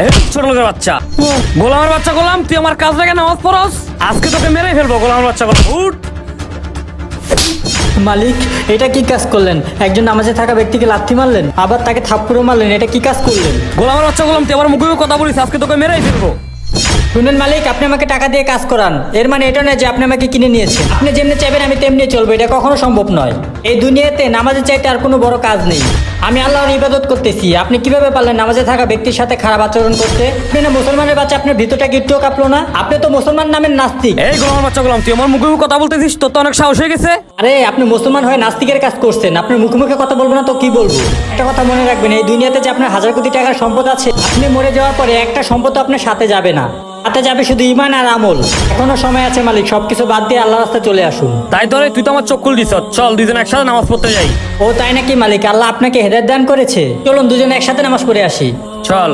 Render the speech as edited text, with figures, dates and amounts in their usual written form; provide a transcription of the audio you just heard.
এই ছোট লোকের বাচ্চা, গোলামের বাচ্চা গোলাম, তুই আমার কাজ লাগে নামাজ পড়স, আজকে তোকে মেরে ফেলবো গোলামের বাচ্চা গোলাম। উঠ। মালিক, এটা কি কাজ করলেন? একজন নামাজে থাকা ব্যক্তিকে লাথি মারলেন, আবার তাকে থাপ্পড়ও মারলেন, এটা কি কাজ করলেন? গোলামের বাচ্চা গোলাম, তুই আমার মুখে কথা বলিস, আজকে তোকে মেরেই ফেলবো। শুনেন মালিক, আপনি আমাকে টাকা দিয়ে কাজ করান, এর মানে এটা নয় যে আপনি আমাকে কিনে নিয়েছেন। আপনি যেমনি চাইবেন আমি তেমনি চলবো, এটা কখনো সম্ভব নয়। এই দুনিয়াতে নামাজের চাইতে আর কোনো বড় কাজ নেই। আমি আল্লাহর ইবাদত করতেছি, আপনি কিভাবে পারলেন নামাজে থাকা ব্যক্তির সাথে খারাপ আচরণ করতে? আপনি না মুসলমানের বাচ্চা, আপনার ভিতরটা কি একটুও কাঁপলো না? আপনি তো মুসলমান নামের নাস্তিক। এই গোলামের বাচ্চা গোলাম, তুই আমার মুখে কথা বলতেছিস, তোর তো অনেক সাহস হয়ে গেছে। আরে আপনি মুসলমান হয়ে নাস্তিকের কাজ করছেন, আপনার মুখে মুখে কথা বলবো না তো কি বলবো? একটা কথা মনে রাখবেন, এই দুনিয়াতে যে আপনার হাজার কোটি টাকার সম্পদ আছে, আপনি মরে যাওয়ার পরে একটা সম্পদ আপনার সাথে যাবে না, সাথে যাবে শুধু ঈমান আর আমল। এখনো সময় আছে মালিক, সবকিছু বাদ দিয়ে আল্লাহর রাস্তায় চলে আসুন। তাই তোরে, তুই তো আমার চোখ খুল দিছ, চল দুইজন একসাথে নামাজ পড়তে যাই। ও তাই নাকি মালিক? আল্লাহ আপনাকে হেদায়েত দান করেছে, চলুন দুজনে একসাথে নামাজ পড়ে আসি। চল।